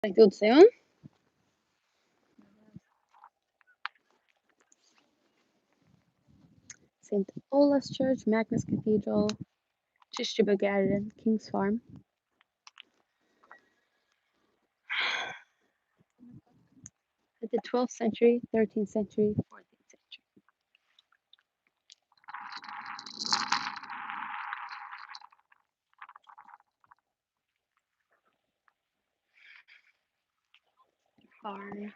Riktigt utseen. St. Ola's Church, Magnus Cathedral, Kirkjubøur Garden, King's Farm. At the 12th century, 13th century, 14th century. Farm.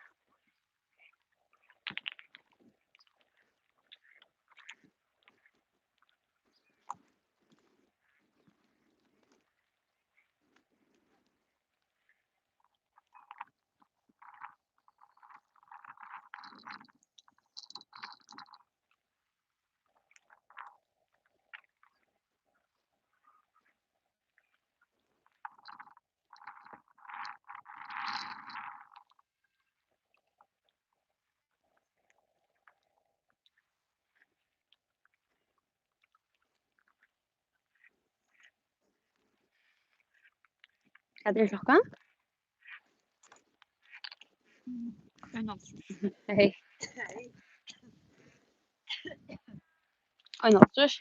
Hva er klokka? Hei. Oi, nå, trus.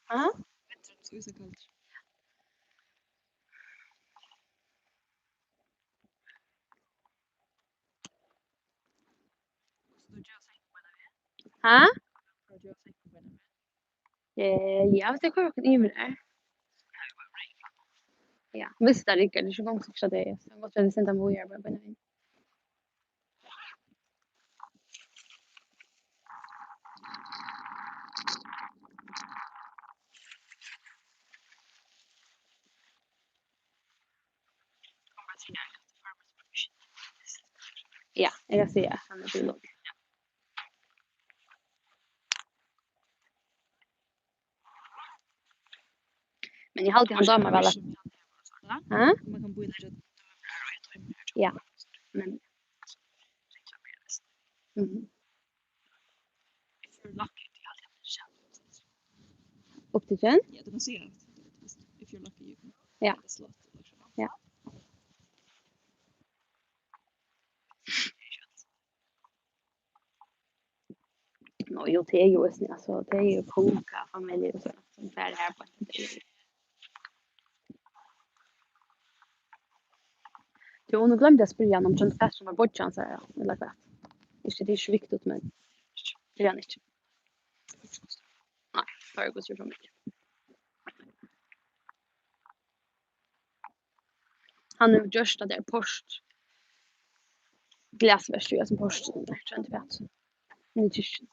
Hæ? Hæ? Ja, hvis jeg kører noen i med der. Ja, hvis det ikke er det så ganske så det er. Så godt at det sender meg å gjøre bare på en. Ja, jeg kan si at han er biolog. Men jeg har alltid han damer vel at... Hæ? Ja, men... Upp till kön? Ja, du kan se att if you're lucky you can Ja. get a slot. Ja. Nå, jo, det är ju alltså, det är ju koka familj och så som fär här på. Jo, nu glömde jag spyrja om sånt fest som var bortchan så här, eller vad. Inte det är så viktigt men det är inte. Nej, för går ju från mig. Han är just där post. Glasvästur som post där, tror inte vet. Nu tyst.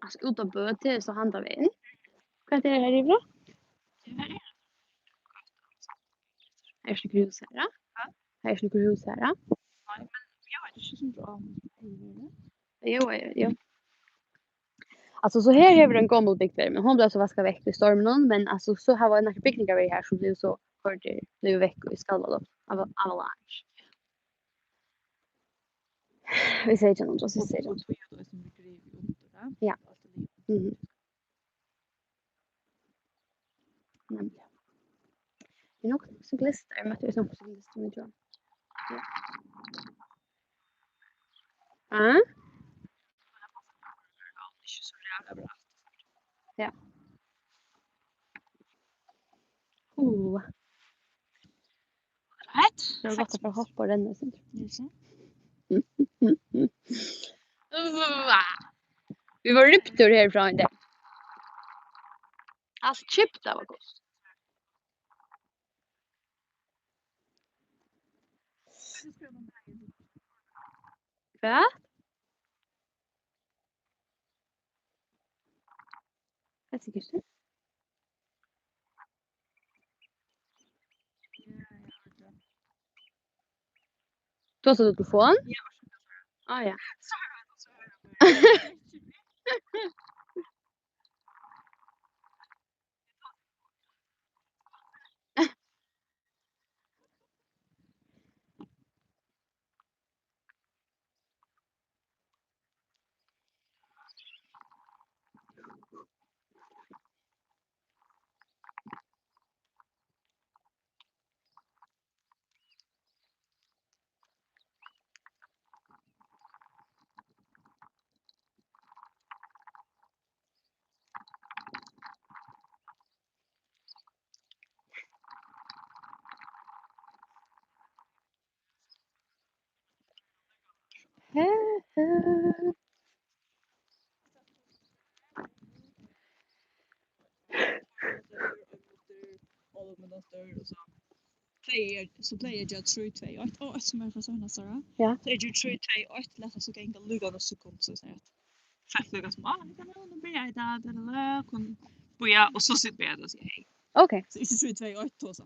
Alltså utan böter så handlar vi in. Vad är det här ifrån? Här är det hus här. Här är det hus här. Nej, men jag vet inte så bra. Jo. Alltså så här har vi en gammal byggnad men hon blev så vaska väck vid stormen men alltså så har vi några byggnader vi här som blev så hörde blev väck i skalva då av avalanche. Vi säger inte något så säger det. Ja. Mhm. Nämligen. Det är nog så glister men det är som så glister med jag. Ja. Ja. Rätt. Det var gott att få hoppa den nu sen. Vi var ryptur härifrån där. Alltså chip där var gott. Va? Jag tycker så. Då så du telefon? Ja. Ah ja. Så är det. Så pleier jeg 3-2-8. Å, som er fra sånn, Sara. Ja. Så er det 3-2-8, lett oss å gjenga lugga noen sekund, så sier jeg. Fett lugga som, nå blir jeg da, kun boja, og så sitter vi og sier hei. Okej. Så ikke 3-2-8 to så.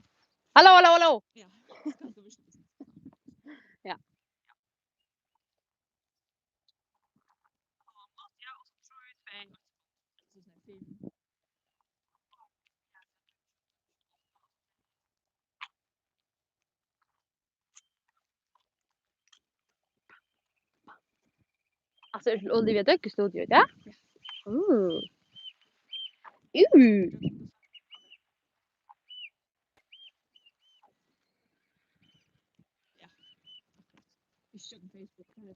Hallå, hallå, hallå. Ja, skal vi se. Ja. Ja, og så 3-2-8. Så sier jeg. Alltså är det Olivia Döck studio, ja? Ooh. Vi kör Facebook här.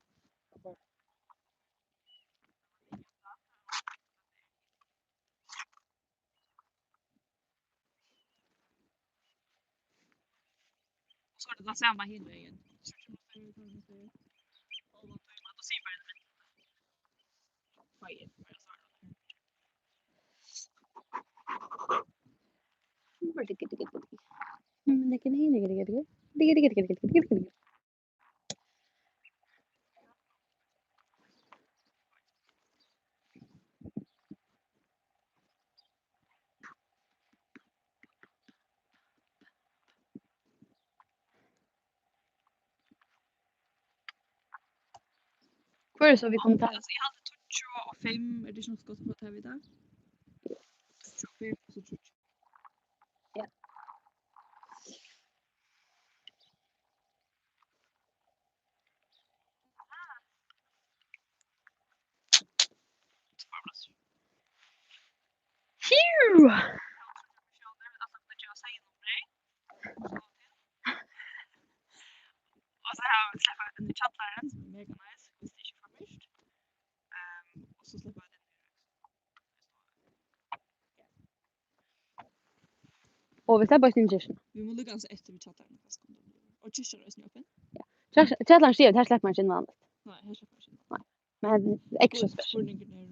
Så är det samma hindra igen. Då ser man det. Vad är det? Hvor er det så vi kommer til? Altså, jeg hadde 25, er det ikke noe godt på TV i dag? 25, og så 20. Ja. Phew! Og så har vi släppt en chatlaren som är mega nice, hvis det ikke er for mørkt. Og så släpper jeg den. Og vi släpper oss in i kyrkjen. Vi må lukka altså etter vi chatlaren. Og kyrkjen er öppet. Kjærlaren sier at her slipper man ikke inn vanligt. Nei, her slipper jeg ikke. Nei. Men extra special. Spurningen er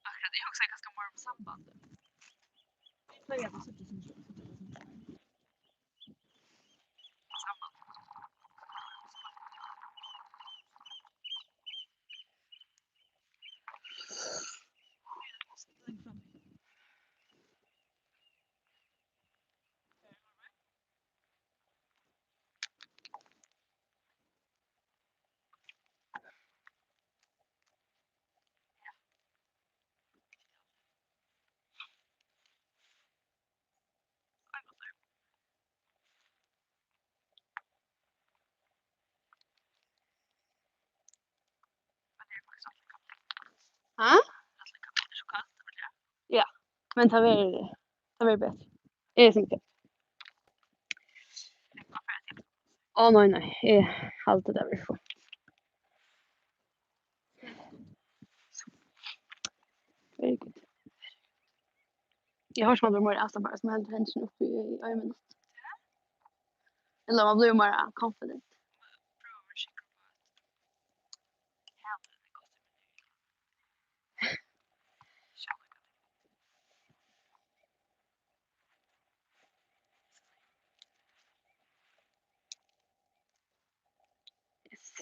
akkurat, jeg har også ganske mer om sambandet. Vi pleier å sitte som Ha? Ja. Men ta ver bättre. Är det inte? Åh nej. Jag haltar där vi får. Very good. Jag har som att vara alltså bara som händer händelsen uppe i armen. Eller man blir mer confident. Yes.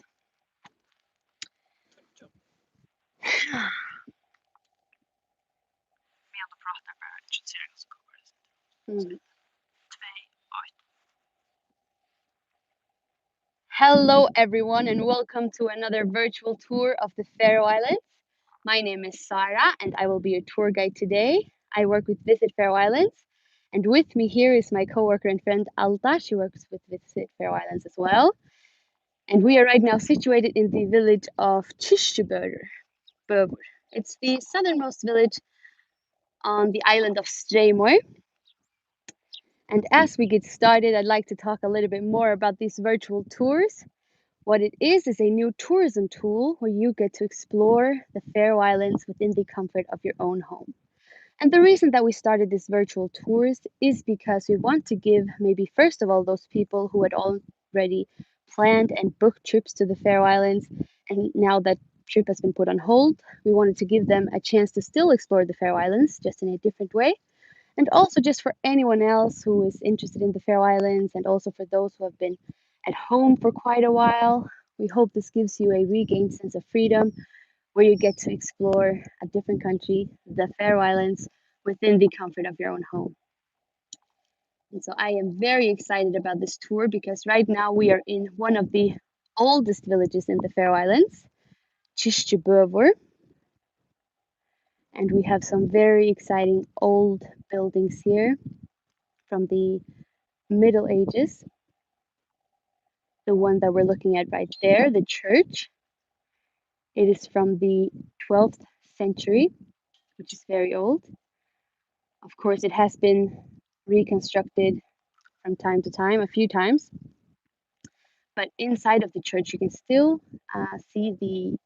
Vi ändå pratar bara 23 så kommer det. Mm. Hello, everyone, and welcome to another virtual tour of the Faroe Islands. My name is Sarah, and I will be your tour guide today. I work with Visit Faroe Islands, and with me here is my coworker and friend Alta. She works with Visit Faroe Islands as well. And we are right now situated in the village of Kirkjubøur. It's the southernmost village on the island of Streymoy. And as we get started, I'd like to talk a little bit more about these virtual tours. What it is a new tourism tool where you get to explore the Faroe Islands within the comfort of your own home. And the reason that we started this virtual tours is because we want to give maybe first of all those people who had already planned and booked trips to the Faroe Islands, and now that trip has been put on hold, we wanted to give them a chance to still explore the Faroe Islands just in a different way. And also just for anyone else who is interested in the Faroe Islands, and also for those who have been at home for quite a while, we hope this gives you a regained sense of freedom where you get to explore a different country, the Faroe Islands, within the comfort of your own home. And so I am very excited about this tour because right now we are in one of the oldest villages in the Faroe Islands, Kirkjubøur. And we have some very exciting old buildings here from the Middle Ages. The one that we're looking at right there, the church, it is from the 12th century, which is very old. Of course, it has been reconstructed from time to time, a few times. But inside of the church, you can still see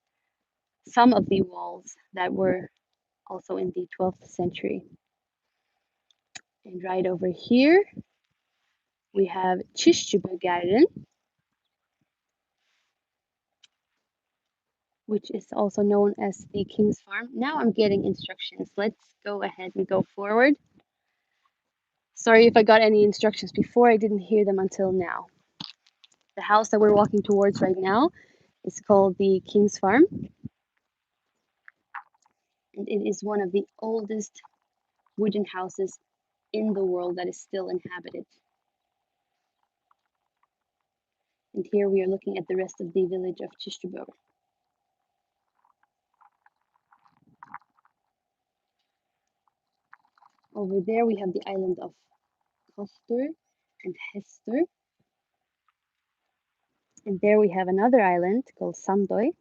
some of the walls that were also in the 12th century. And right over here, we have Kirkjubøur, which is also known as the King's Farm. Now I'm getting instructions. Let's go ahead and go forward. Sorry if I got any instructions before, I didn't hear them until now. The house that we're walking towards right now is called the King's Farm. And it is one of the oldest wooden houses in the world that is still inhabited. And here we are looking at the rest of the village of Kirkjubøur. Over there we have the island of Kostur and Hestur. And there we have another island called Sandoy,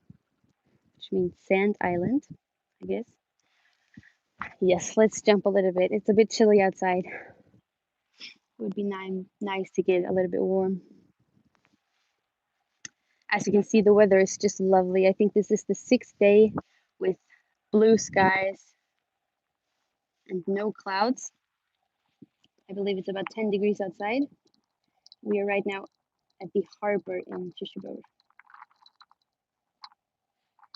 which means sand island, I guess. Yes, let's jump a little bit. It's a bit chilly outside. It would be nice to get a little bit warm. As you can see, the weather is just lovely. I think this is the 6th day with blue skies and no clouds. I believe it's about 10 degrees outside. We are right now at the harbor in Kirkjubøur.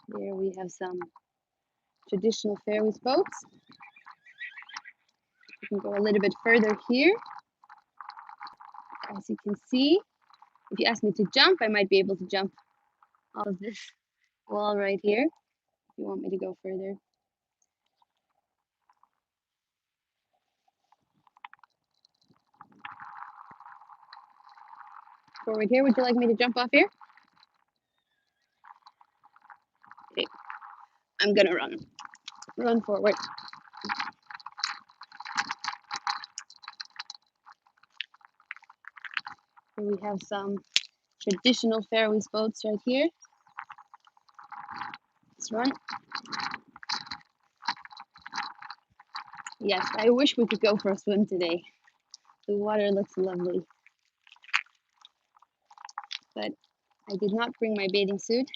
There we have some traditional ferries boats. We can go a little bit further here. As you can see, if you ask me to jump, I might be able to jump off of this wall right here. If you want me to go further. Forward here, would you like me to jump off here? Okay, I'm gonna run forward. Here we have some traditional ferries boats right here. Let's run. Yes, I wish we could go for a swim today. The water looks lovely. But I did not bring my bathing suit.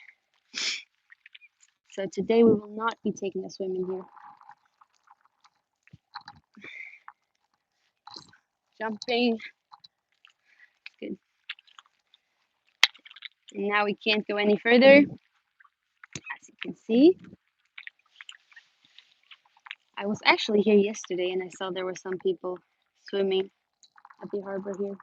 So today we will not be taking a swim in here. Jumping. Good. And now we can't go any further. As you can see, I was actually here yesterday and I saw there were some people swimming at the harbor here.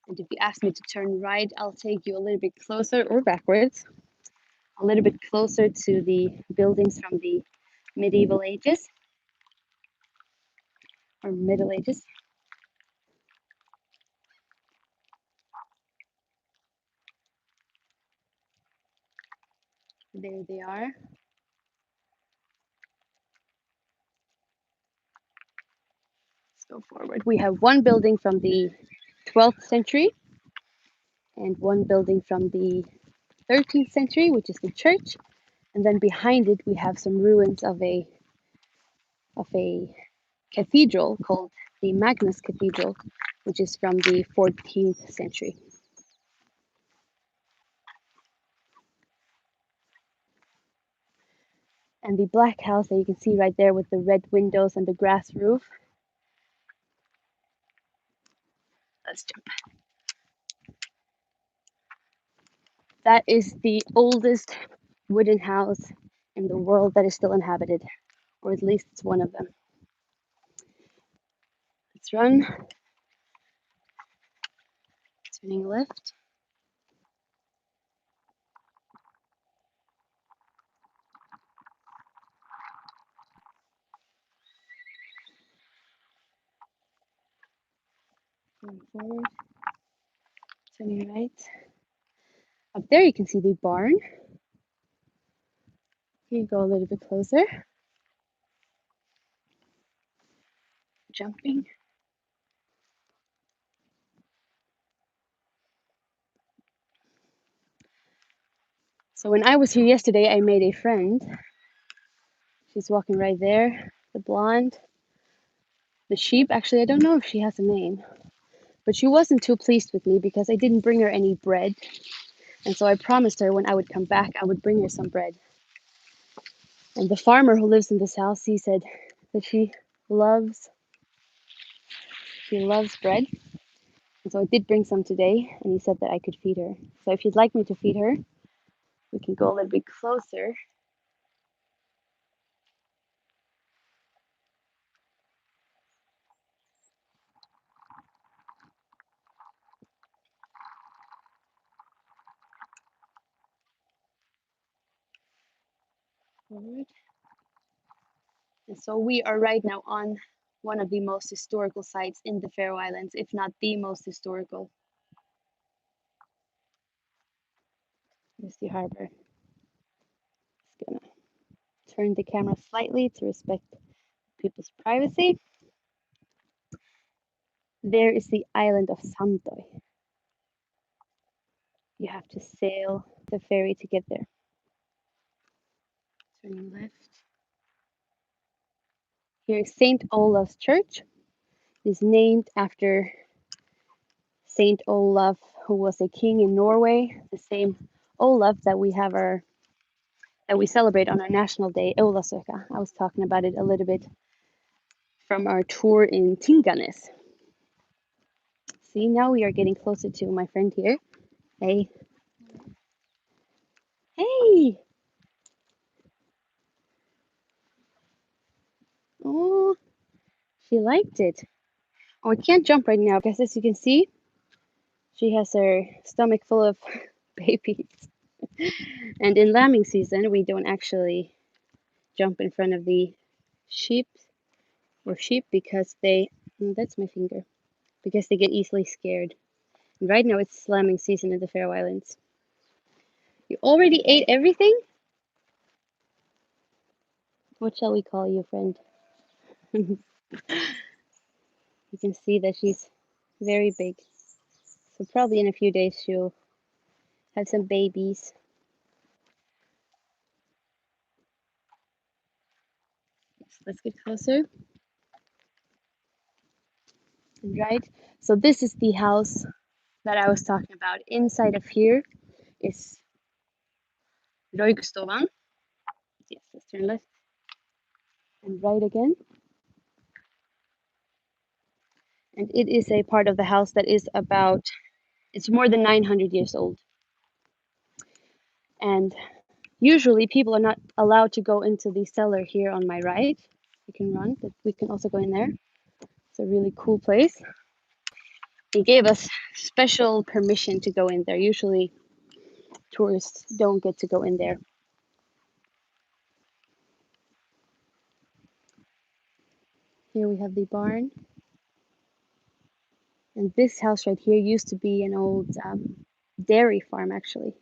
And if you ask me to turn right, I'll take you a little bit closer, or backwards, a little bit closer to the buildings from the medieval ages. or Middle Ages. There they are. Let's go forward. We have one building from the 12th century and one building from the 13th century, which is the church. And then behind it, we have some ruins of a cathedral called the Magnus Cathedral, which is from the 14th century. And the black house that you can see right there with the red windows and the grass roof. Let's jump. That is the oldest wooden house in the world that is still inhabited, or at least it's one of them. Let's run. Turning left. Going forward. Turning right. Up there you can see the barn. Here you go a little bit closer. Jumping. So when I was here yesterday, I made a friend. She's walking right there, the blonde. The sheep, actually, I don't know if she has a name, but she wasn't too pleased with me because I didn't bring her any bread. And so I promised her when I would come back, I would bring her some bread. And the farmer who lives in this house, he said that she loves bread. And so I did bring some today, and he said that I could feed her. So if you'd like me to feed her, we can go a little bit closer. Forward. And so we are right now on one of the most historical sites in the Faroe Islands, if not the most historical. Here's the harbor. Just gonna turn the camera slightly to respect people's privacy. There is the island of Sandoy. You have to sail the ferry to get there. Turning left. Here is St. Olaf's Church. It is named after Saint Olaf, who was a king in Norway, the same Olaf that we celebrate on our national day, Olavsøka. I was talking about it a little bit from our tour in Tinganes. See, now we are getting closer to my friend here. Hey. Hey! Oh, she liked it. Oh, I can't jump right now because as you can see, she has her stomach full of babies. And in lambing season, we don't actually jump in front of the sheep because that's my finger, because they get easily scared. And right now it's lambing season in the Faroe Islands. You already ate everything? What shall we call you, friend? You can see that she's very big. So probably in a few days she'll have some babies. Yes, let's get closer. Right. So this is the house that I was talking about. Inside of here is Røykstovan. Yes, let's turn left and right again. And it is a part of the house that is it's more than 900 years old. And usually people are not allowed to go into the cellar here on my right. You can run, but we can also go in there. It's a really cool place. They gave us special permission to go in there. Usually tourists don't get to go in there. Here we have the barn. And this house right here used to be an old dairy farm, actually.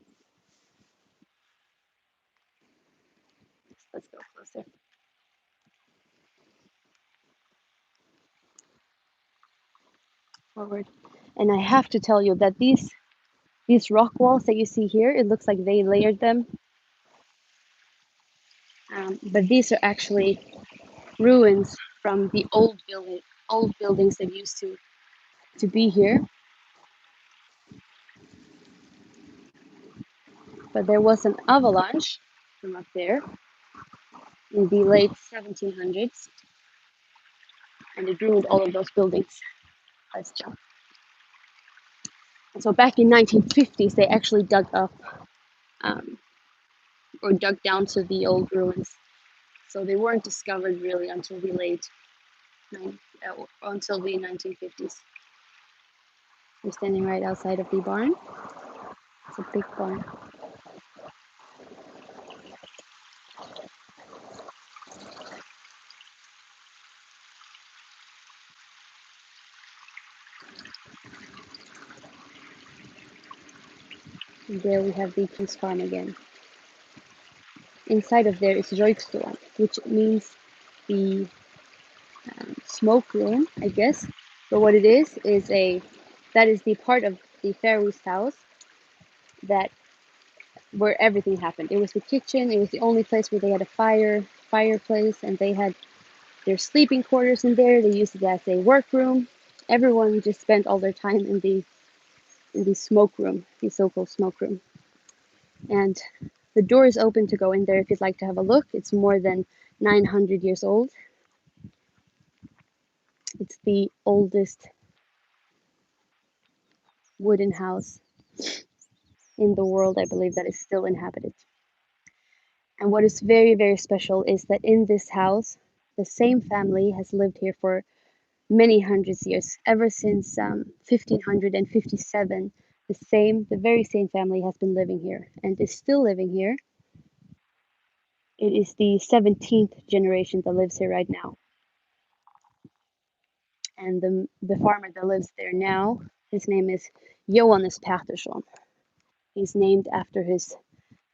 Let's go closer. Forward. And I have to tell you that these rock walls that you see here, it looks like they layered them. But these are actually ruins from the old buildings that used to be here. But there was an avalanche from up there in the late 1700s, and it ruined all of those buildings. Let's jump. And so back in 1950s, they actually dug up um, or dug down to the old ruins. So they weren't discovered really until the until the 1950s. We're standing right outside of the barn. It's a big barn. And there we have the King's Farm again. Inside of there is Röykstuan, which means the smoke room, I guess. But what it is that is the part of the pharaoh's house that where everything happened. It was the kitchen. It was the only place where they had a fireplace, and they had their sleeping quarters in there. They used it as a workroom. Everyone just spent all their time in the smoke room, the so-called smoke room. And the door is open to go in there if you'd like to have a look. It's more than 900 years old. It's the oldest wooden house in the world, I believe, that is still inhabited. And what is very, very special is that in this house, the same family has lived here for many hundreds of years, ever since 1557. The very same family has been living here and is still living here. It is the 17th generation that lives here right now. And the farmer that lives there now, his name is Johannes Pettersson. He's named after his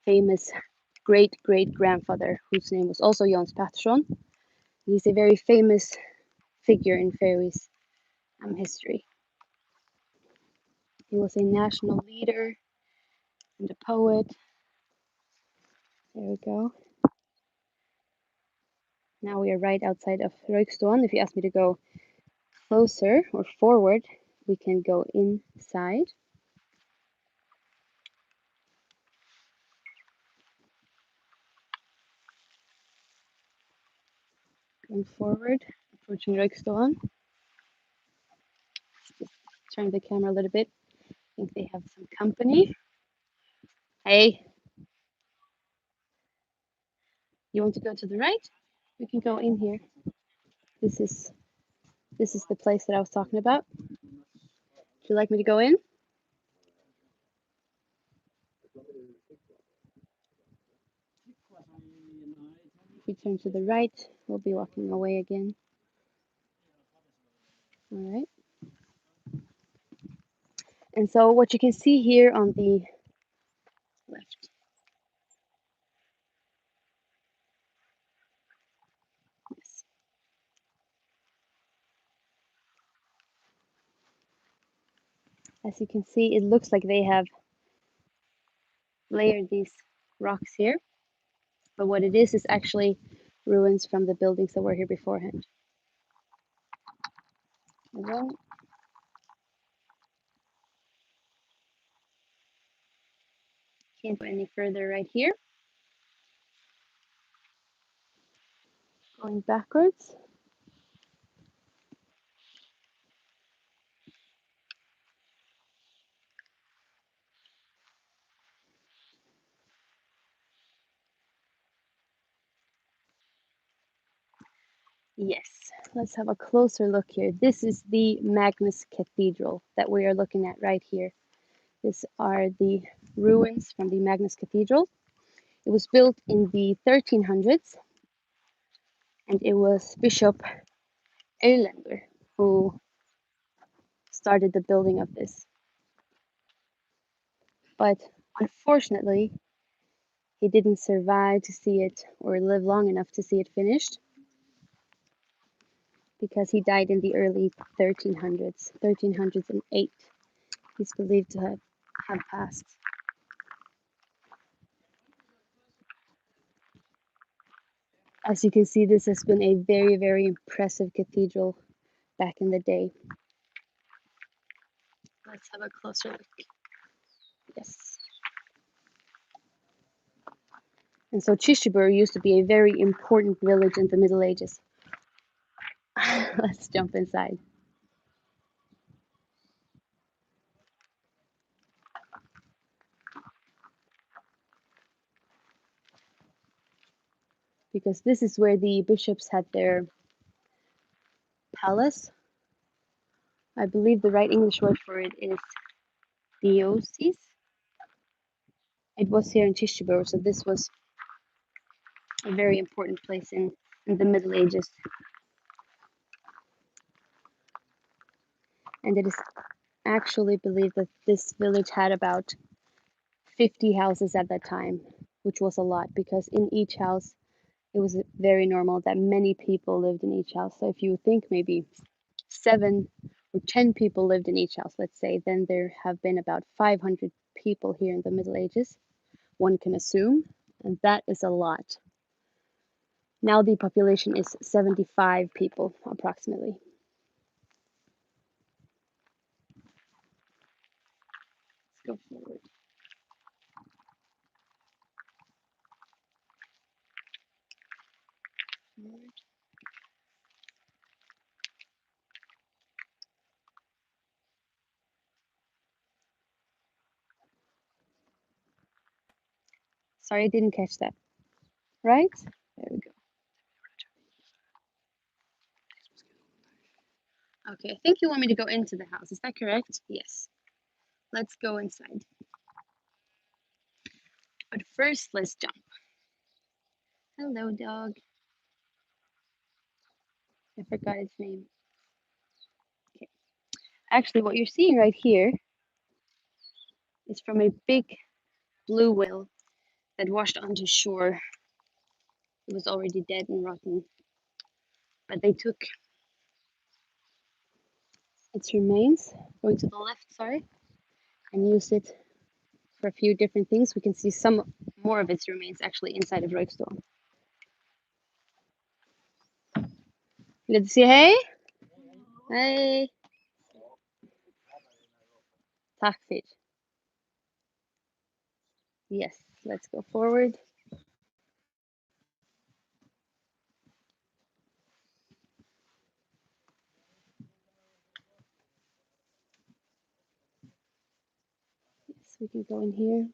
famous great great grandfather, whose name was also Johannes Pettersson. He's a very famous figure in Faroese history. He was a national leader and a poet. There we go. Now we are right outside of Röykstuan. If you ask me to go closer or forward, we can go inside. Going forward, approaching Röykstuan. Just turn the camera a little bit. I think they have some company. Hey, you want to go to the right? We can go in here. This is the place that I was talking about. Would you like me to go in? If we turn to the right, we'll be walking away again. All right. And so what you can see here on the left, yes. As you can see, it looks like they have layered these rocks here. But what it is actually ruins from the buildings that were here beforehand. Well, can't go any further right here. Going backwards. Yes, let's have a closer look here. This is the Magnus Cathedral that we are looking at right here. These are the ruins from the Magnus Cathedral. It was built in the 1300s, and it was Bishop Eilander who started the building of this. But unfortunately, he didn't survive to see it or live long enough to see it finished because he died in the early 1300s, 1308. He's believed to have passed. As you can see, this has been a very, very impressive cathedral back in the day. Let's have a closer look. Yes. And so Kirkjubøur used to be a very important village in the Middle Ages. Let's jump inside. Because this is where the bishops had their palace. I believe the right English word for it is diocese. It was here in Kirkjubøur, so this was a very important place in the Middle Ages. And it is actually believed that this village had about 50 houses at that time, which was a lot because in each house it was very normal that many people lived in each house. So if you think maybe 7 or 10 people lived in each house, let's say, then there have been about 500 people here in the Middle Ages, one can assume, and that is a lot. Now the population is 75 people approximately. Let's go forward. Sorry, I didn't catch that. Right? There we go. Okay, I think you want me to go into the house. Is that correct? Yes. Let's go inside. But first, let's jump. Hello, dog. I forgot its name. Okay. Actually, what you're seeing right here is from a big blue whale that washed onto shore. It was already dead and rotten. But they took its remains, going to the left, sorry, and used it for a few different things. We can see some more of its remains actually inside of Röykstone. Let's say hey. Hey. Tack fit. Yes, let's go forward. Yes, we can go in here.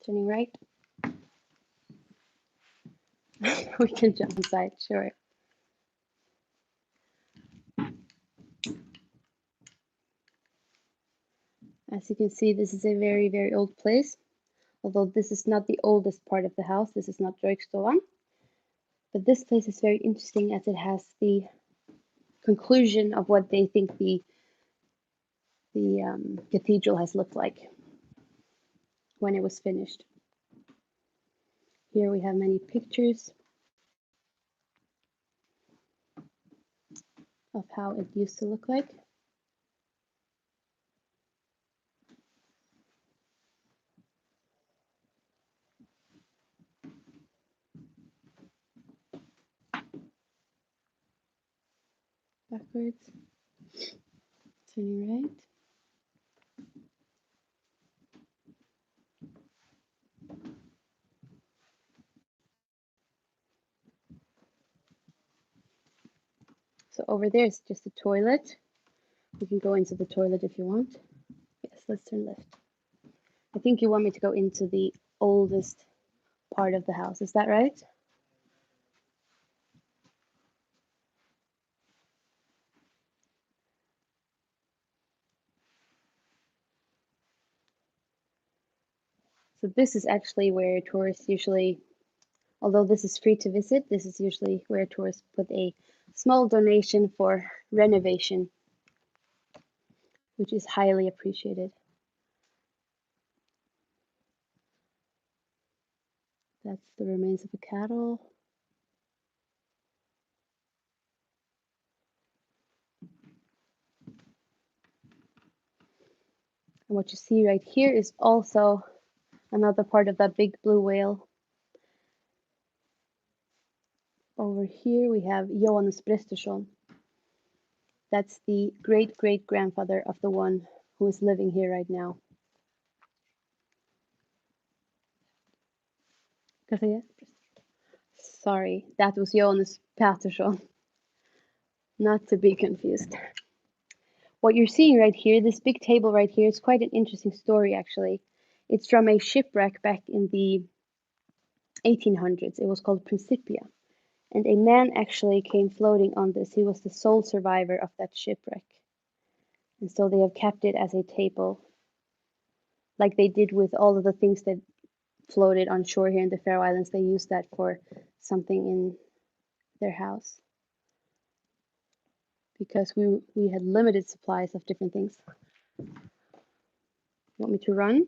Turning right. We can jump inside, sure. As you can see, this is a very, very old place. Although this is not the oldest part of the house, this is not Röykstovan. But this place is very interesting as it has the conclusion of what they think the cathedral has looked like when it was finished. Here we have many pictures of how it used to look like. Backwards, turning right. So over there is just a toilet. You can go into the toilet if you want. Yes, let's turn left. I think you want me to go into the oldest part of the house, is that right? So this is actually where tourists usually, although this is free to visit, this is usually where tourists put a small donation for renovation, which is highly appreciated. That's the remains of a cattle. And what you see right here is also another part of that big blue whale. Over here we have Johannes Prestersson. That's the great-great-grandfather of the one who is living here right now. Sorry, that was Johannes Patterson. Not to be confused. What you're seeing right here, this big table right here, is quite an interesting story actually. It's from a shipwreck back in the 1800s. It was called Principia. And a man actually came floating on this. He was the sole survivor of that shipwreck. And so they have kept it as a table, like they did with all of the things that floated on shore here in the Faroe Islands. They used that for something in their house because we had limited supplies of different things. Want me to run?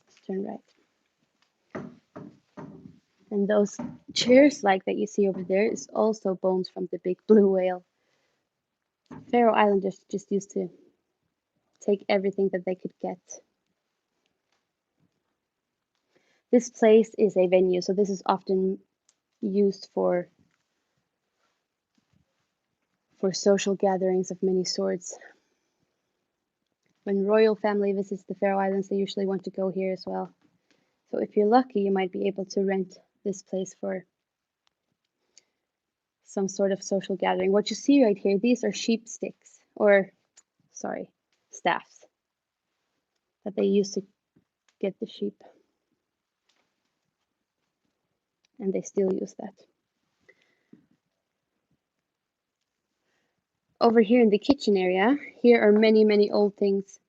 Let's turn right. And those chairs like that you see over there is also bones from the big blue whale. Faroe Islanders just used to take everything that they could get. This place is a venue, so this is often used for social gatherings of many sorts. When royal family visits the Faroe Islands, they usually want to go here as well. So if you're lucky, you might be able to rent this place for some sort of social gathering. What you see right here, these are sheep sticks, or sorry, staffs that they use to get the sheep. And they still use that. Over here in the kitchen area, here are many, many old things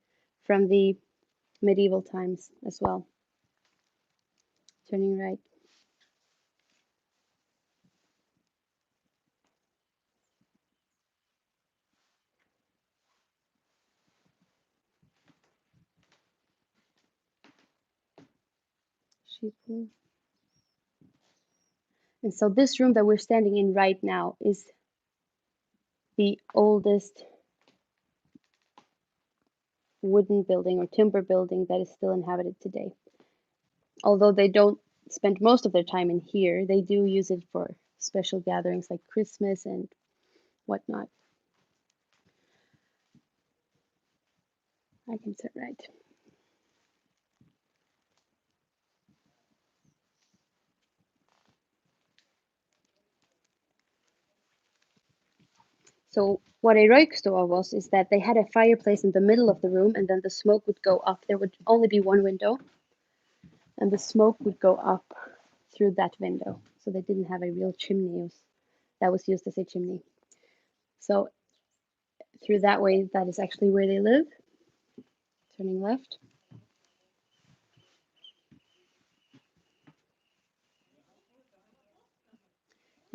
from the medieval times as well. Turning right. Sheep. And so this room that we're standing in right now is the oldest wooden building or timber building that is still inhabited today. Although they don't spend most of their time in here, they do use it for special gatherings like Christmas and whatnot. I can turn right. So what a Roykstova was is that they had a fireplace in the middle of the room and then the smoke would go up. There would only be one window and the smoke would go up through that window. So they didn't have a real chimney that was used as a chimney. So through that way, that is actually where they live. Turning left.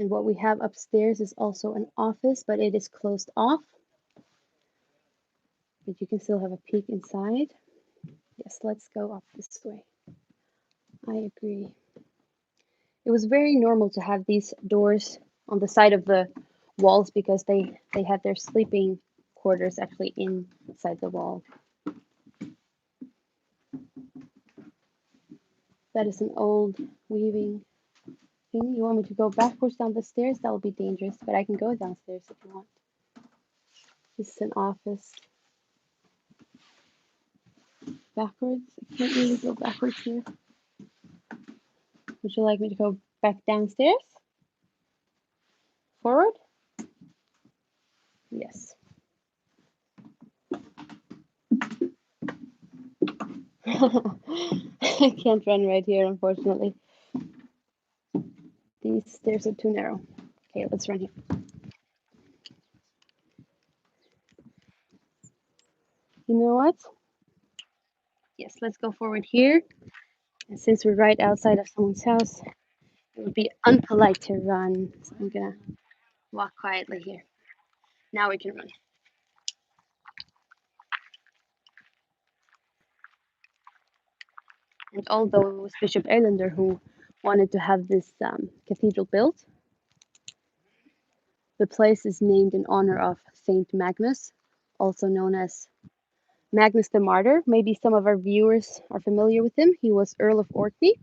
And what we have upstairs is also an office, but it is closed off. But you can still have a peek inside. Yes, let's go up this way. I agree. It was very normal to have these doors on the side of the walls because they had their sleeping quarters actually inside the wall. That is an old weaving thing. You want me to go backwards down the stairs? That will be dangerous, but I can go downstairs if you want. This is an office. Backwards? I can't really go backwards here. Would you like me to go back downstairs? Forward? Yes. I can't run right here, unfortunately. These stairs are too narrow. Okay, let's run here. You know what? Yes, let's go forward here. And since we're right outside of someone's house, It would be unpolite to run, so I'm gonna walk quietly here. Now we can run. And although it was Bishop Erlander who wanted to have this cathedral built, the place is named in honor of Saint Magnus, also known as Magnus the Martyr. Maybe some of our viewers are familiar with him. He was Earl of Orkney.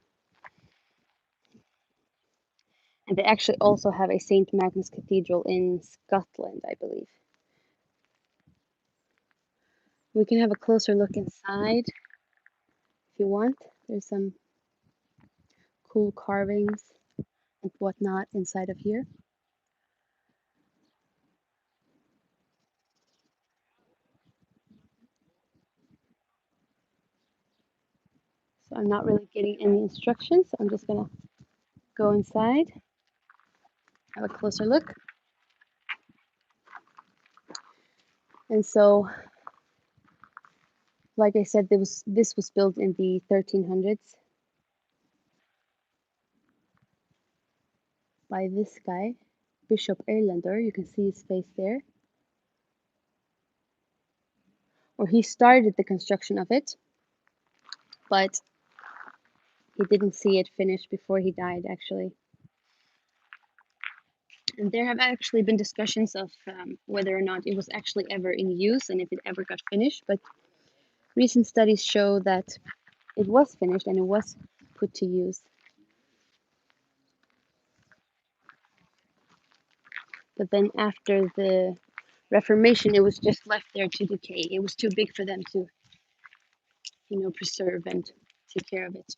And they actually also have a St. Magnus Cathedral in Scotland, I believe. We can have a closer look inside if you want. There's some cool carvings and whatnot inside of here. So I'm not really getting any instructions. So I'm just gonna go inside, have a closer look. And so, like I said, this was built in the 1300s by this guy, Bishop Erlander. You can see his face there. Or he started the construction of it, but he didn't see it finished before he died, actually. And there have actually been discussions of whether or not it was actually ever in use and if it ever got finished. But recent studies show that it was finished and it was put to use. But then after the Reformation, it was just left there to decay. It was too big for them to, preserve and take care of it.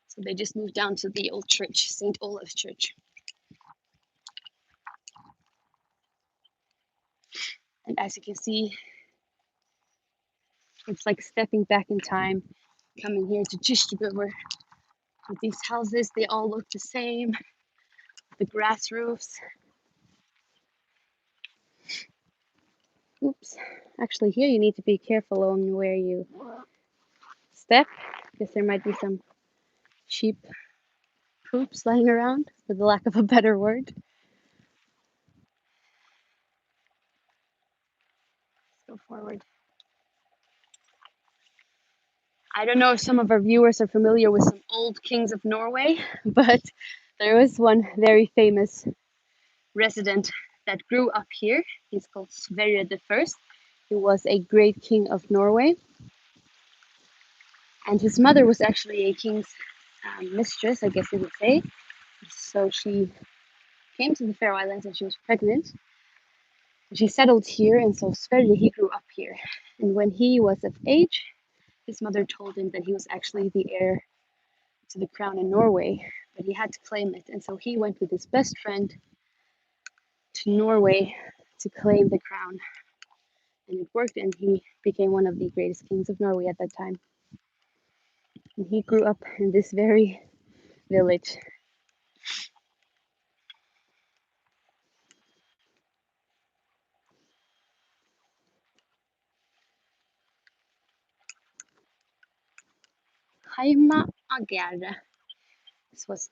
So they just moved down to the old church, St. Olaf's Church. And as you can see, it's like stepping back in time, coming here to Kirkjubøur. With these houses, they all look the same. The grass roofs. Oops. Actually, here you need to be careful on where you step, because there might be some sheep poops lying around, for the lack of a better word. Let's go forward. I don't know if some of our viewers are familiar with some old kings of Norway, but there was one very famous resident that grew up here. He's called Sverre the First. He was a great king of Norway. And his mother was actually a king's mistress, I guess you would say. So she came to the Faroe Islands and she was pregnant. She settled here, and so Sverre, he grew up here. And when he was of age, his mother told him that he was actually the heir to the crown in Norway, but he had to claim it. And so he went with his best friend to Norway to claim the crown. And it worked, and he became one of the greatest kings of Norway at that time. And he grew up in this very village. Heima Agere. This was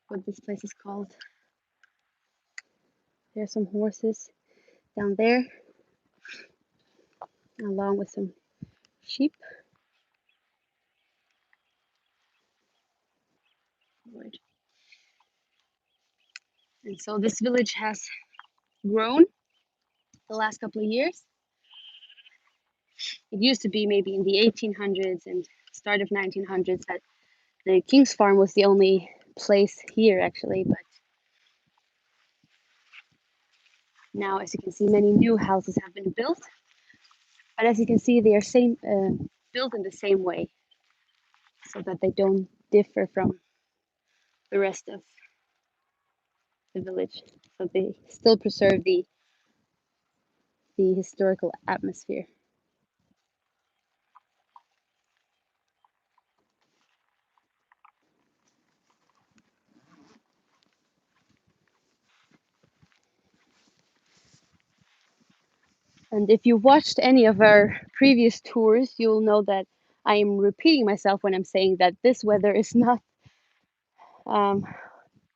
what this place is called. There's some horses down there, along with some sheep. And so this village has grown the last couple of years. It used to be maybe in the 1800s and start of 1900s that the King's Farm was the only place here, actually. But now, as you can see, many new houses have been built. But as you can see, they are built in the same way, so that they don't differ from the rest of the village. So they still preserve the historical atmosphere. And if you watched any of our previous tours, you'll know that I am repeating myself when I'm saying that this weather is not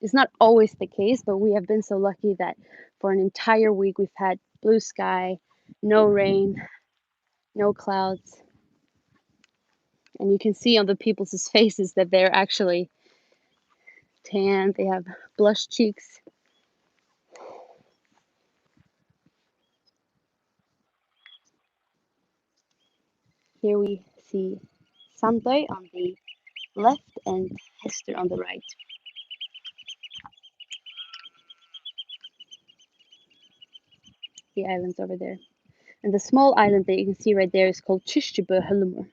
It's not always the case, but we have been so lucky that for an entire week we've had blue sky, no rain, no clouds. And you can see on the people's faces that they're actually tan, they have blush cheeks. Here we see Sandøy on the left and Hester on the right. The islands over there. And the small island that you can see right there is called Kirkjubøur.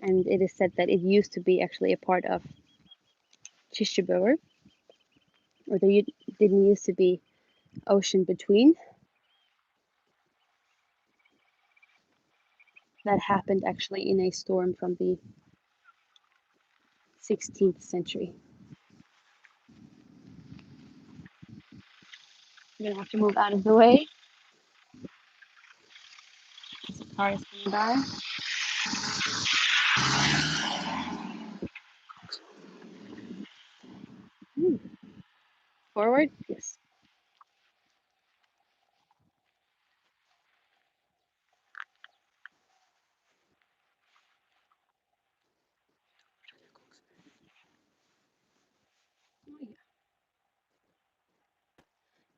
And it is said that it used to be actually a part of Kirkjubøur, or there didn't used to be ocean between. That happened actually in a storm from the 16th century. I'm gonna have to move out of the way. There's a car is coming by. Forward, yes.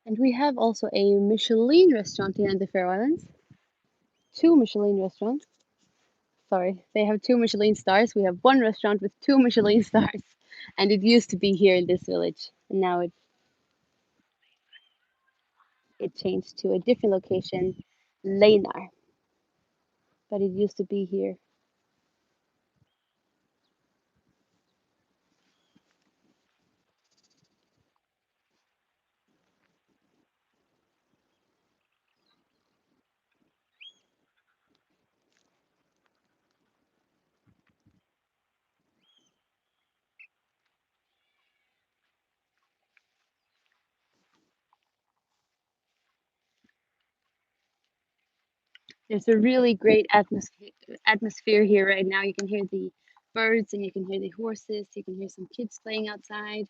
And we have also a Michelin restaurant here in the Faroe Islands. Two Michelin restaurants. Sorry, they have two Michelin stars. We have one restaurant with two Michelin stars. And it used to be here in this village. And now it changed to a different location, Leinar. But it used to be here. There's a really great atmosphere here right now. You can hear the birds and you can hear the horses. You can hear some kids playing outside.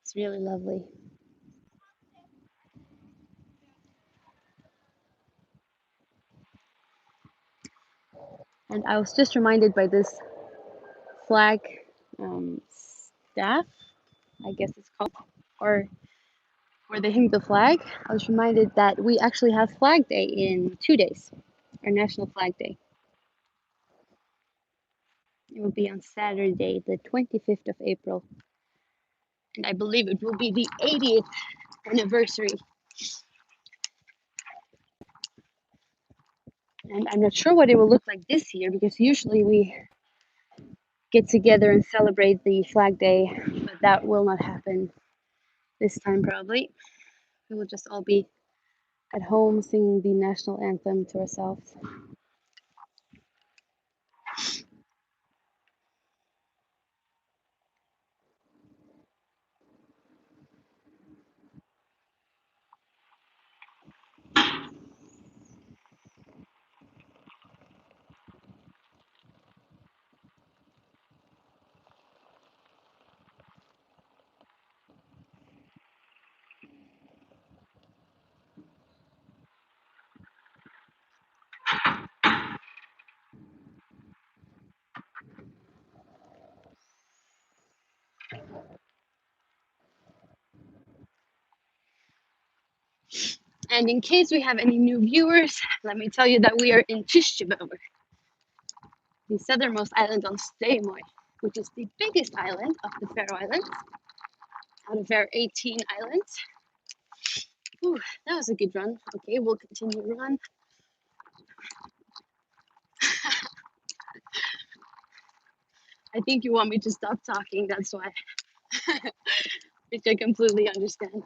It's really lovely. And I was just reminded by this flag staff, I guess it's called, or where they hang the flag. I was reminded that we actually have Flag Day in 2 days, our National Flag Day. It will be on Saturday, the 25th of April. And I believe it will be the 80th anniversary. And I'm not sure what it will look like this year because usually we get together and celebrate the Flag Day, but that will not happen this time probably. We will just all be at home singing the national anthem to ourselves. And in case we have any new viewers, let me tell you that we are in Kirkjubøur, the southernmost island on Staymoy, which is the biggest island of the Faroe Islands, out of our 18 islands. Ooh, that was a good run. Okay, we'll continue to run. I think you want me to stop talking, that's why, which I completely understand.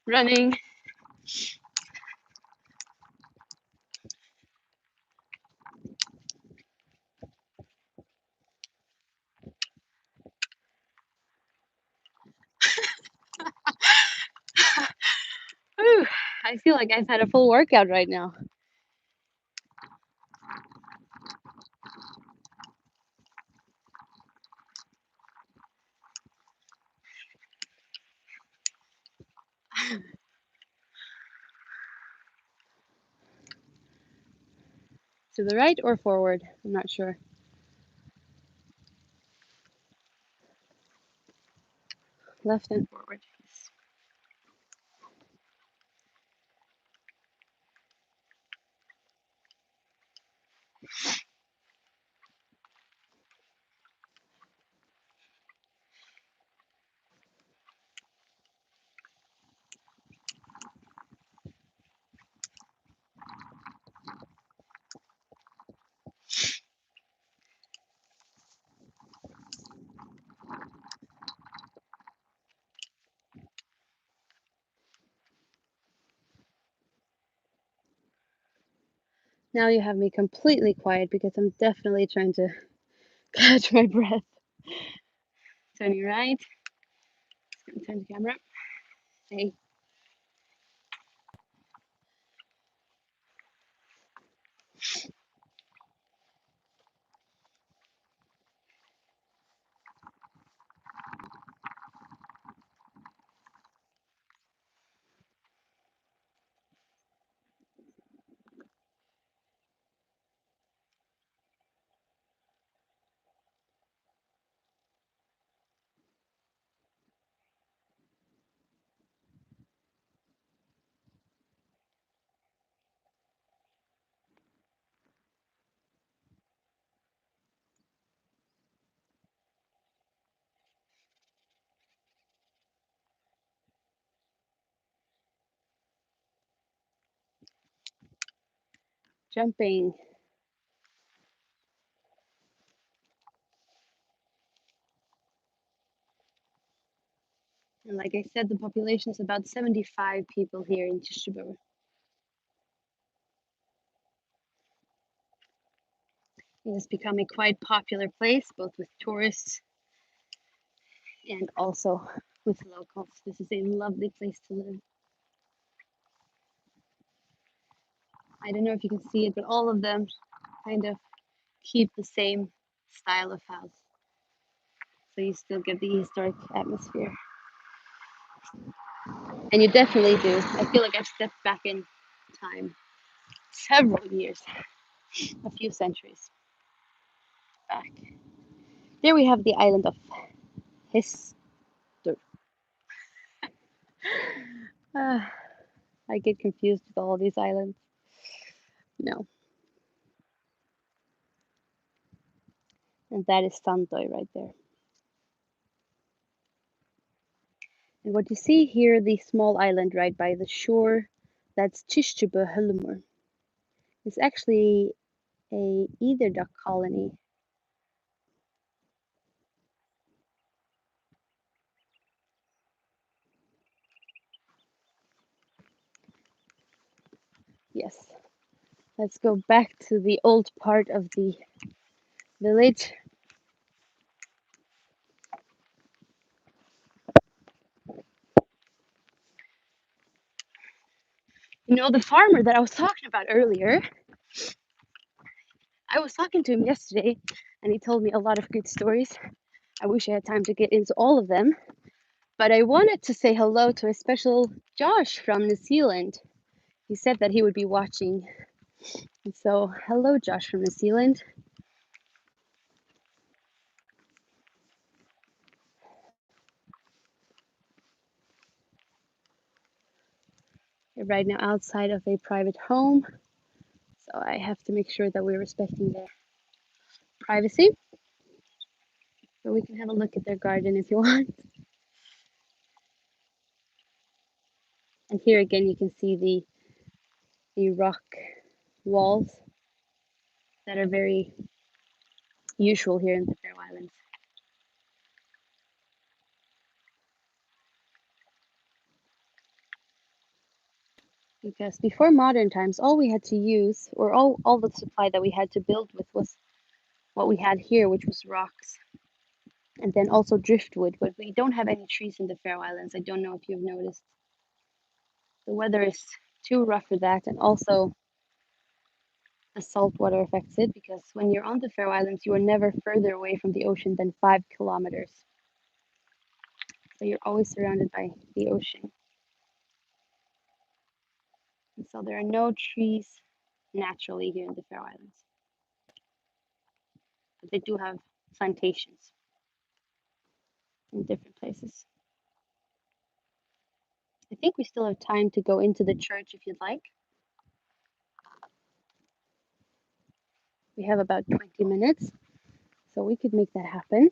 Running. Ooh, I feel like I've had a full workout right now. To the right or forward? I'm not sure. Left and forward. Yes. Now you have me completely quiet because I'm definitely trying to catch my breath. Turning right. Turn the camera. Hey. Jumping. And like I said, the population is about 75 people here in Kirkjubøur. It has become a quite popular place, both with tourists and also with locals. This is a lovely place to live. I don't know if you can see it, but all of them kind of keep the same style of house. So you still get the historic atmosphere. And you definitely do. I feel like I've stepped back in time several years, a few centuries back. There we have the island of His. I get confused with all these islands. No. And that is Santoy right there. And what you see here, the small island right by the shore, that's Kirkjubøur. It's actually a eider duck colony. Yes. Let's go back to the old part of the village. You know, the farmer that I was talking about earlier, I was talking to him yesterday and he told me a lot of good stories. I wish I had time to get into all of them, but I wanted to say hello to a special Josh from New Zealand. He said that he would be watching. And so, hello, Josh from New Zealand. We're right now outside of a private home, so I have to make sure that we're respecting their privacy. But we can have a look at their garden if you want. And here again, you can see the rock walls that are very usual here in the Faroe Islands. Because before modern times, all we had to use, or all the supply that we had to build with was what we had here, which was rocks. And then also driftwood, but we don't have any trees in the Faroe Islands. I don't know if you've noticed. The weather is too rough for that, and also the salt water affects it because when you're on the Faroe Islands, you are never further away from the ocean than 5 kilometers. So you're always surrounded by the ocean. And so there are no trees naturally here in the Faroe Islands. But they do have plantations in different places. I think we still have time to go into the church if you'd like. We have about 20 minutes, so we could make that happen.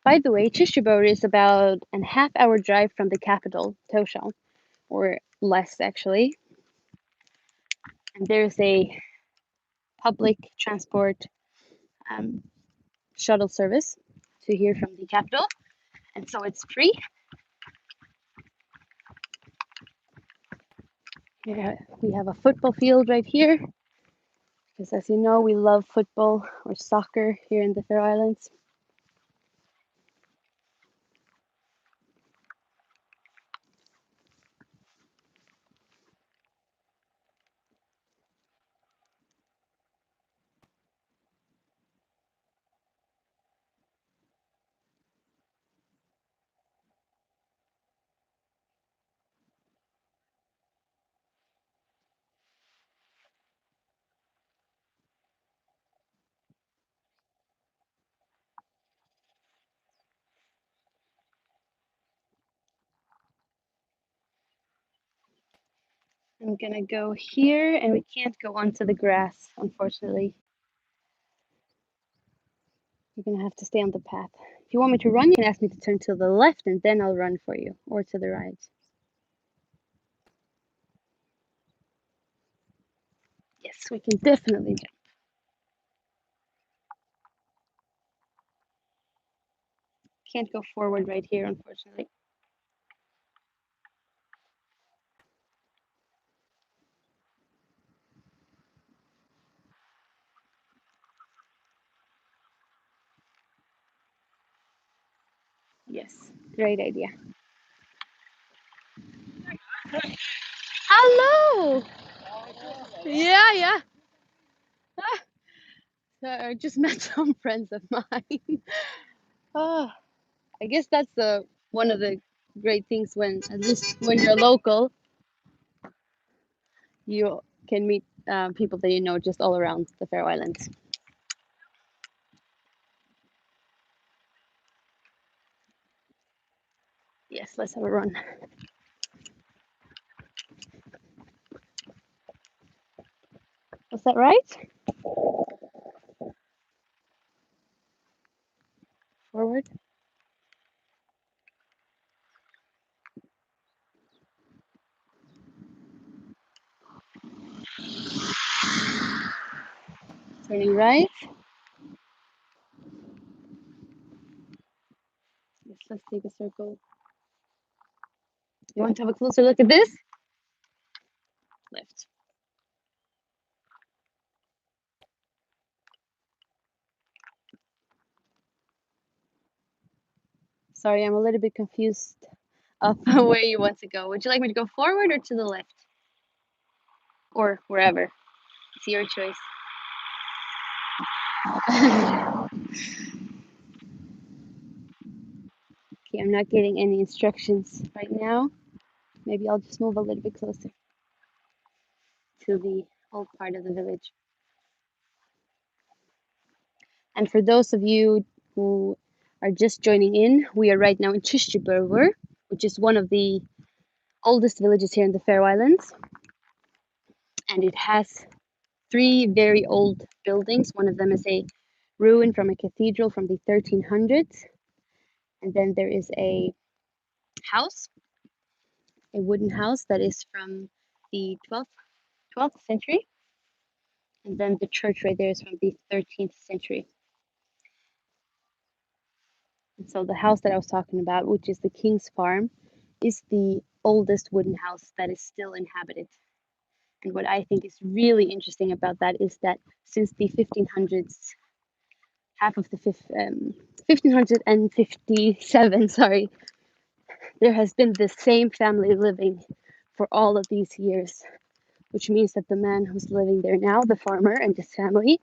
By the way, Kirkjubøur is about a half-hour drive from the capital, Tórshavn, or less actually. And there's a public transport shuttle service to here from the capital, and so it's free. We have a football field right here, because as you know, we love football or soccer here in the Faroe Islands. I'm gonna go here, and we can't go onto the grass, unfortunately. You're gonna have to stay on the path. If you want me to run, you can ask me to turn to the left, and then I'll run for you, or to the right. Yes, we can definitely jump. Can't go forward right here, unfortunately. Yes, great idea. Hello! Yeah, yeah. So I just met some friends of mine. Oh, I guess that's the one of the great things when, at least when you're local, you can meet people that you know just all around the Faroe Islands. Yes, let's have a run. Was that right? Forward. Turning right. Yes, let's take a circle. You want to have a closer look at this? Left. Sorry, I'm a little bit confused of where you want to go. Would you like me to go forward or to the left? Or wherever? It's your choice. Okay, I'm not getting any instructions right now. Maybe I'll just move a little bit closer to the old part of the village. And for those of you who are just joining in, we are right now in Kirkjubøur, which is one of the oldest villages here in the Faroe Islands. And it has 3 very old buildings. One of them is a ruin from a cathedral from the 1300s. And then there is a house, a wooden house that is from the 12th century. And then the church right there is from the 13th century. And so the house that I was talking about, which is the King's Farm, is the oldest wooden house that is still inhabited. And what I think is really interesting about that is that since the 1500s, half of the 1557, sorry, there has been the same family living for all of these years, which means that the man who's living there now, the farmer and his family,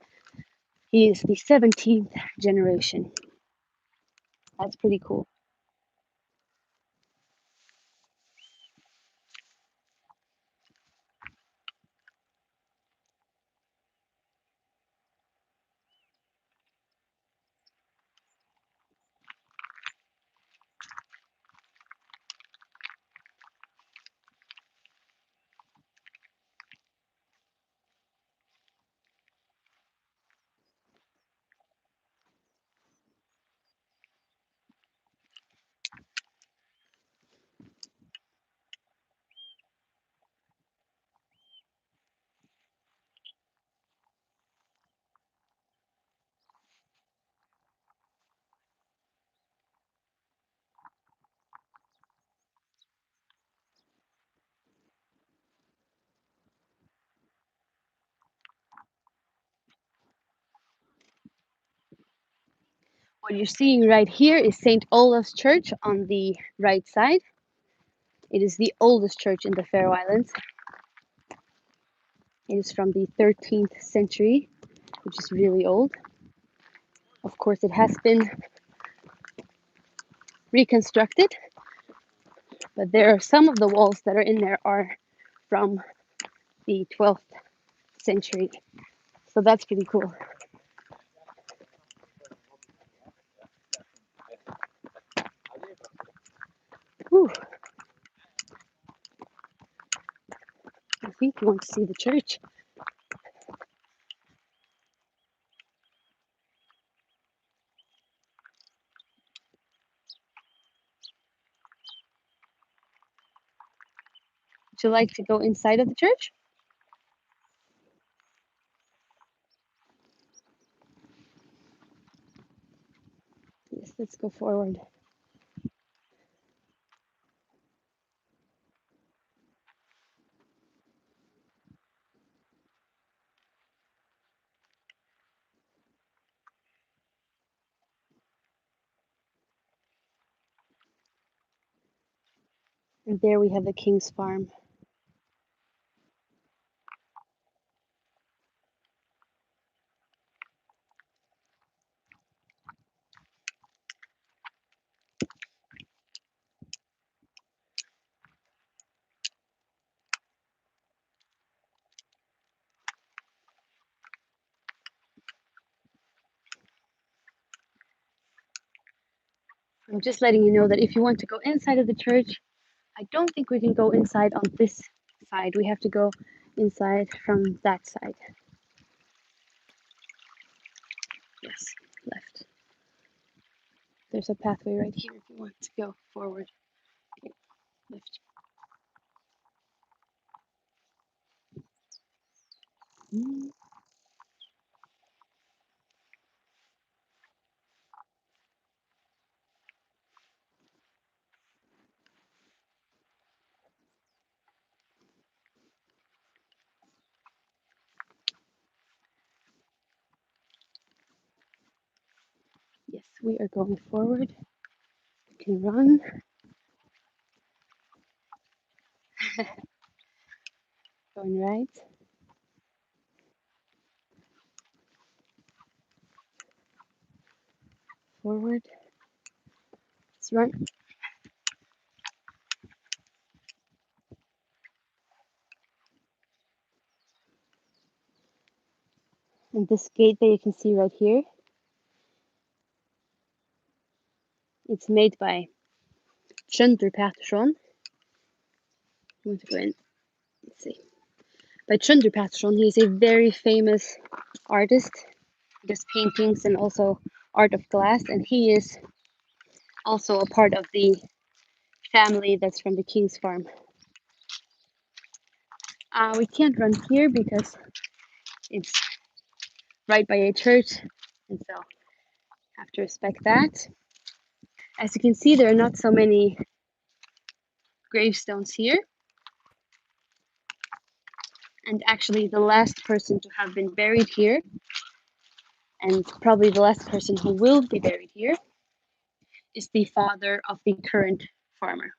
he is the 17th generation. That's pretty cool. What you're seeing right here is St. Olaf's Church on the right side. It is the oldest church in the Faroe Islands. It is from the 13th century, which is really old. Of course, it has been reconstructed, but there are some of the walls that are in there are from the 12th century. So that's pretty cool. Whew. I think you want to see the church. Would you like to go inside of the church? Yes, let's go forward. And there we have the King's Farm. I'm just letting you know that if you want to go inside of the church, I don't think we can go inside on this side. We have to go inside from that side. Yes, left. There's a pathway right here if you want to go forward. Okay, left. Yes, we are going forward. We can run. Going right. Forward. Let's run. And this gate that you can see right here, it's made by Tjundur Pettersson. I want to go in. Let's see. By Tjundur Pettersson, he's a very famous artist. He does paintings and also art of glass, and he is also a part of the family that's from the King's Farm. We can't run here because it's right by a church, and so have to respect that. As you can see, there are not so many gravestones here. And actually, the last person to have been buried here, and probably the last person who will be buried here, is the father of the current farmer.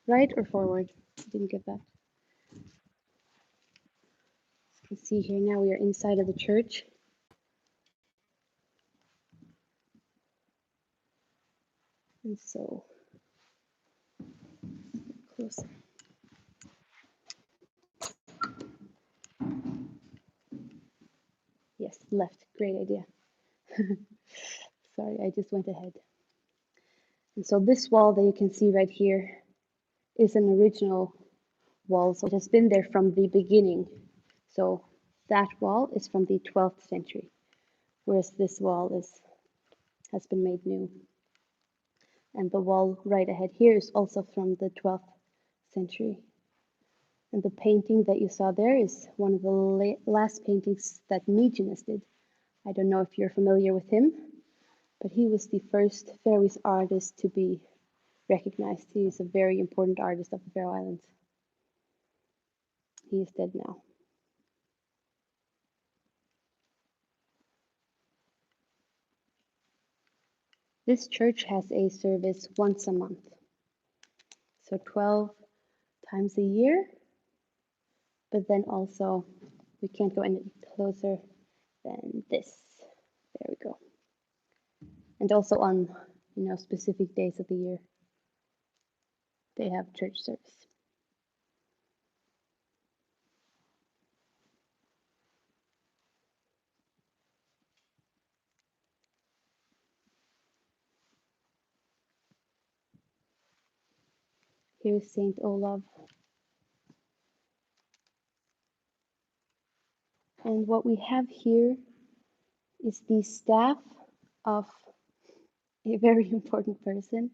Right or forward? I didn't get that. You can see here now we are inside of the church. And so, closer. Yes, left. Great idea. Sorry, I just went ahead. And so this wall that you can see right here is an original wall, so it has been there from the beginning. So that wall is from the 12th century, whereas this wall has been made new. And the wall right ahead here is also from the 12th century. And the painting that you saw there is one of the last paintings that Migenes did. I don't know if you're familiar with him, but he was the first Faroese artist to be recognized. He is a very important artist of the Faroe Islands. He is dead now. This church has a service once a month, so 12 times a year, but then also we can't go any closer than this. There we go. And also on specific days of the year, they have church service. Here's Saint Olav. And what we have here is the staff of a very important person.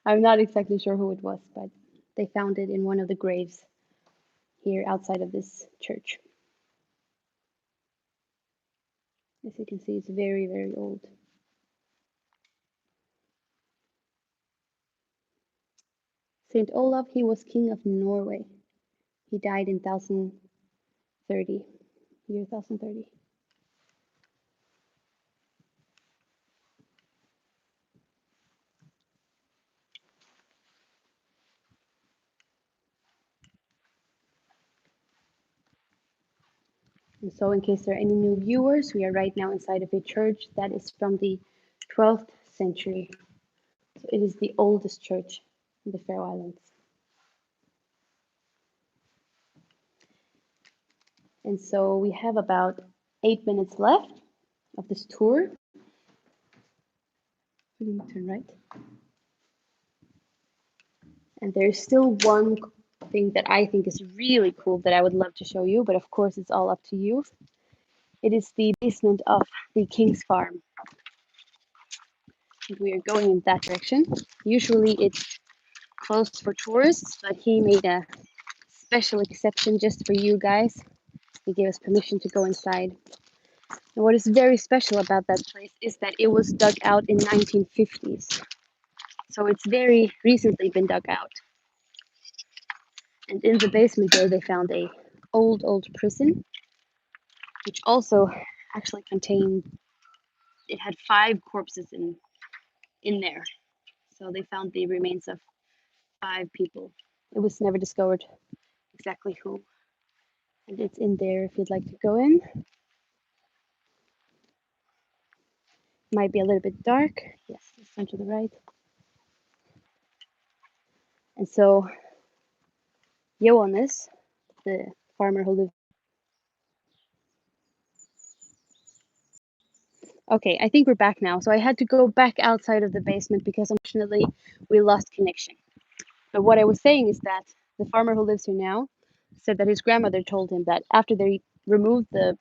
I'm not exactly sure who it was, but they found it in one of the graves here outside of this church. As you can see, it's very, very old. Saint Olav, he was king of Norway. He died in 1030, year 1030. And so in case there are any new viewers, we are right now inside of a church that is from the 12th century. So it is the oldest church in the Faroe Islands. And so we have about 8 minutes left of this tour. Turn right. And there's still one thing that I think is really cool that I would love to show you, but of course it's all up to you. It is the basement of the King's Farm. And we are going in that direction. Usually it's closed for tourists, but he made a special exception just for you guys. He gave us permission to go inside. And what is very special about that place is that it was dug out in 1950s. So it's very recently been dug out. And in the basement there they found a old prison, which also actually contained, it had 5 corpses in there. So they found the remains of 5 people. It was never discovered exactly who. And it's in there if you'd like to go in. Might be a little bit dark. Yes, let's turn to the right. And so Johannes, the farmer who lived. Okay, I think we're back now. So I had to go back outside of the basement because unfortunately we lost connection. But what I was saying is that the farmer who lives here now said that his grandmother told him that after they removed the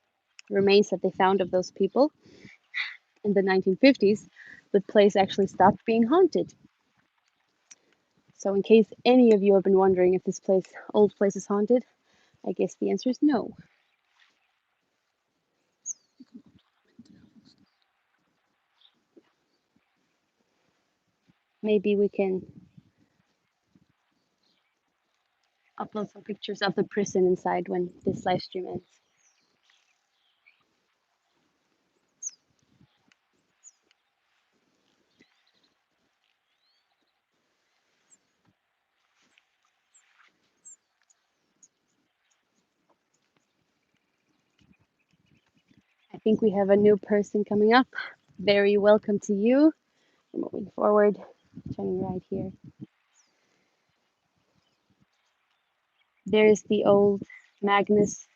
remains that they found of those people in the 1950s, the place actually stopped being haunted. So in case any of you have been wondering if this old place is haunted, I guess the answer is no. Maybe we can upload some pictures of the prison inside when this live stream ends. I think we have a new person coming up. Very welcome to you. Moving forward, turning right here. There's the old Magnus,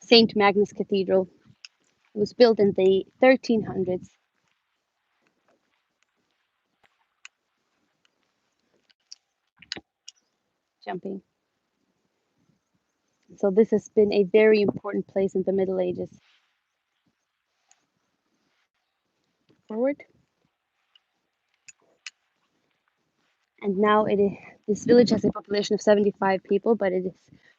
St. Magnus Cathedral. It was built in the 1300s. Jumping. So this has been a very important place in the Middle Ages. Forward. And now this village has a population of 75 people, but it is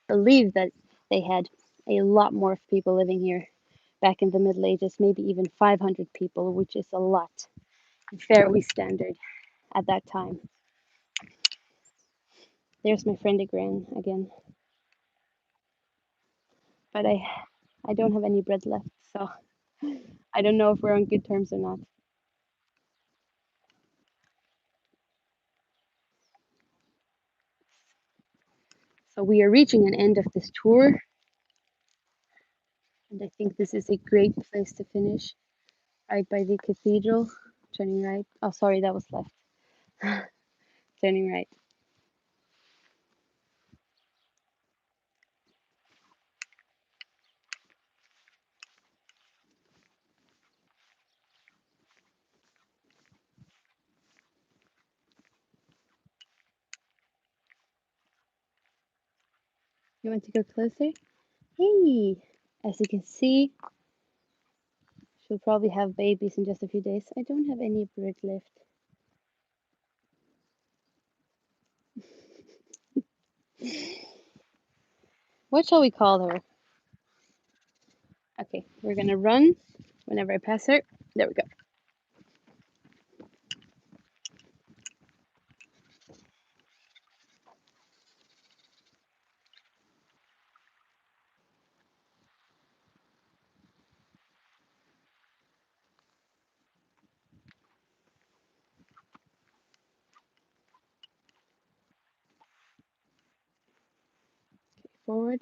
believed that they had a lot more people living here back in the Middle Ages, maybe even 500 people, which is a lot, fairly standard at that time. There's my friend again, but I don't have any bread left, so I don't know if we're on good terms or not. So we are reaching an end of this tour, and I think this is a great place to finish, right by the cathedral. Turning right. Oh, sorry, that was left. Turning right. You want to go closer? Hey, as you can see, she'll probably have babies in just a few days. I don't have any bread left. What shall we call her? Okay, we're gonna run whenever I pass her. There we go. Forward.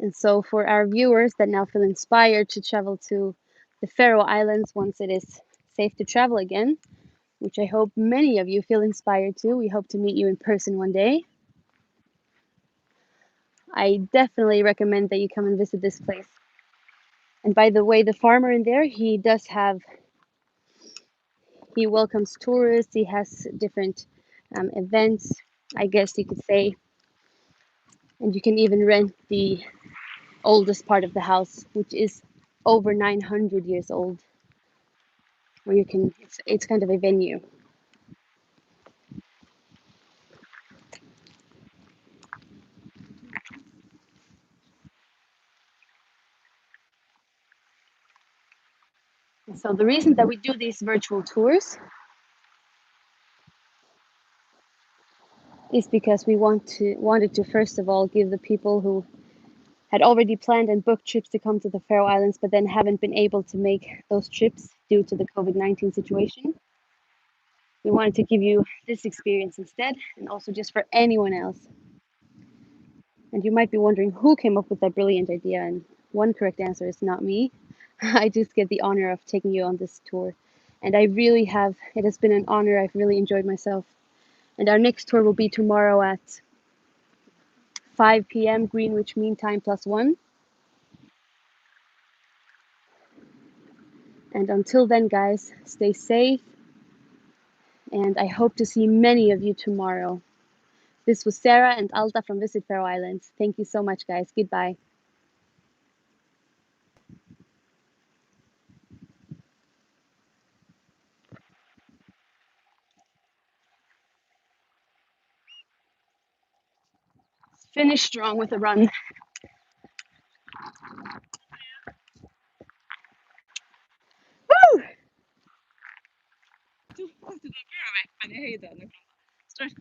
And so for our viewers that now feel inspired to travel to the Faroe Islands once it is safe to travel again, which I hope many of you feel inspired to, we hope to meet you in person one day. I definitely recommend that you come and visit this place. And by the way, the farmer in there, he welcomes tourists, he has different events, I guess you could say. And you can even rent the oldest part of the house, which is over 900 years old, where it's kind of a venue. So the reason that we do these virtual tours is because we wanted to first of all give the people who had already planned and booked trips to come to the Faroe Islands, but then haven't been able to make those trips due to the COVID-19 situation. We wanted to give you this experience instead, and also just for anyone else. And you might be wondering who came up with that brilliant idea, and one correct answer is not me. I just get the honor of taking you on this tour. And it has been an honor. I've really enjoyed myself. And our next tour will be tomorrow at 5 p.m. Greenwich Mean Time +1. And until then, guys, stay safe. And I hope to see many of you tomorrow. This was Sarah and Alta from Visit Faroe Islands. Thank you so much, guys. Goodbye. Finish strong with a run. Woo! Du, det är kul med i höjden. Störst.